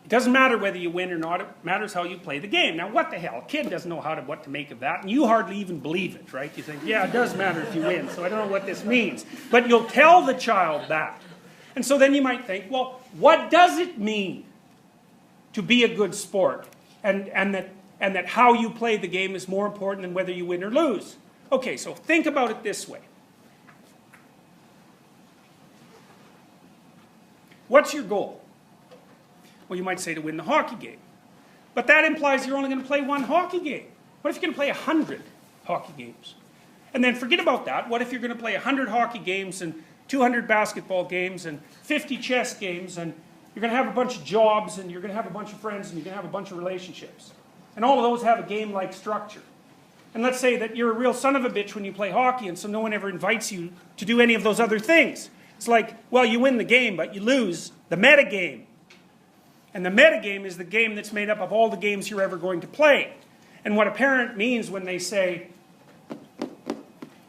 It doesn't matter whether you win or not, it matters how you play the game. Now what the hell, a kid doesn't know what to make of that, and you hardly even believe it, right? You think, yeah, it does matter if you win, so I don't know what this means. But you'll tell the child that. And so then you might think, well, what does it mean to be a good sport? And that how you play the game is more important than whether you win or lose. Okay, so think about it this way. What's your goal? Well, you might say to win the hockey game. But that implies you're only going to play one hockey game. What if you're going to play 100 hockey games? And then forget about that. What if you're going to play 100 hockey games and 200 basketball games and 50 chess games, and you're going to have a bunch of jobs, and you're going to have a bunch of friends, and you're going to have a bunch of relationships. And all of those have a game-like structure. And let's say that you're a real son of a bitch when you play hockey, and so no one ever invites you to do any of those other things. It's like, well, you win the game, but you lose the metagame. And the metagame is the game that's made up of all the games you're ever going to play. And what a parent means when they say,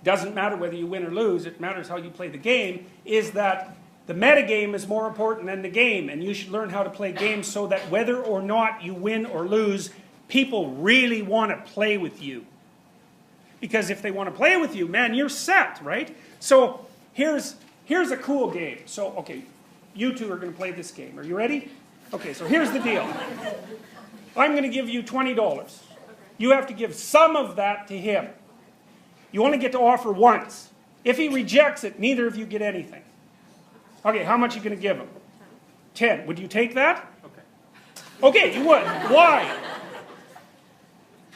doesn't matter whether you win or lose, it matters how you play the game, is that the metagame is more important than the game. And you should learn how to play games so that whether or not you win or lose, people really want to play with you. Because if they want to play with you, man, you're set, right? So here's a cool game. So, okay, you two are going to play this game. Are you ready? Okay, so here's the deal. I'm going to give you $20. You have to give some of that to him. You only get to offer once. If he rejects it, neither of you get anything. Okay, how much are you going to give him? 10. Would you take that? Okay. Okay, you would. Why?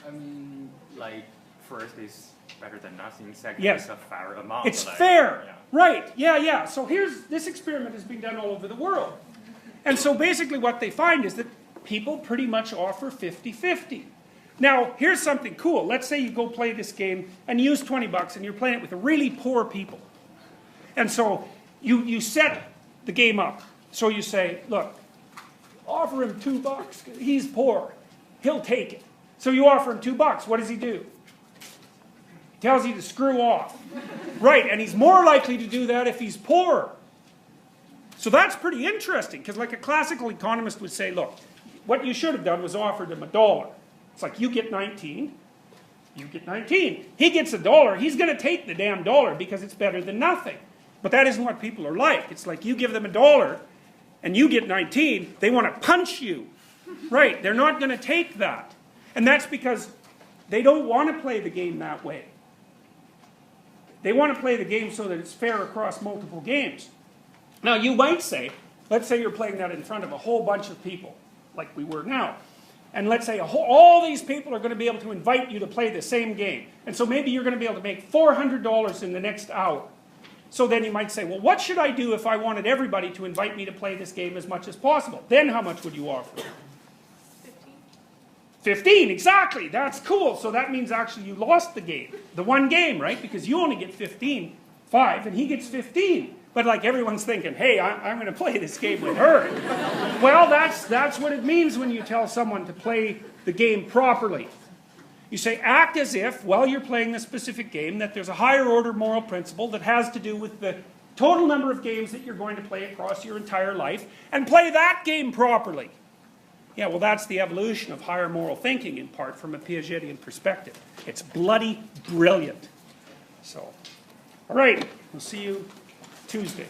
I mean, like, first is better than nothing. Second Yes. is a fair amount. It's like, fair. Yeah. Right. Yeah. So this experiment has been done all over the world. And so basically what they find is that people pretty much offer 50-50. Now, here's something cool. Let's say you go play this game and you use $20 and you're playing it with really poor people. And so you set the game up. So you say, look, offer him $2. He's poor. He'll take it. So you offer him $2. What does he do? He tells you to screw off. Right, and he's more likely to do that if he's poor. So that's pretty interesting, because like a classical economist would say, look, what you should have done was offered him $1. It's like, you get 19, you get 19. He gets $1, he's going to take the damn dollar because it's better than nothing. But that isn't what people are like. It's like you give them $1 and you get 19, they want to punch you. Right, they're not going to take that. And that's because they don't want to play the game that way. They want to play the game so that it's fair across multiple games. Now you might say, let's say you're playing that in front of a whole bunch of people, like we were now. And let's say all these people are going to be able to invite you to play the same game. And so maybe you're going to be able to make $400 in the next hour. So then you might say, well, what should I do if I wanted everybody to invite me to play this game as much as possible? Then how much would you offer? 15, exactly. That's cool. So that means actually you lost the game. The one game, right? Because you only get 5, and he gets 15. But like everyone's thinking, hey, I'm going to play this game with her. Well, that's what it means when you tell someone to play the game properly. You say, act as if, while you're playing the specific game, that there's a higher order moral principle that has to do with the total number of games that you're going to play across your entire life, and play that game properly. Yeah, well, that's the evolution of higher moral thinking, in part, from a Piagetian perspective. It's bloody brilliant. So, all right, we'll see you Tuesday.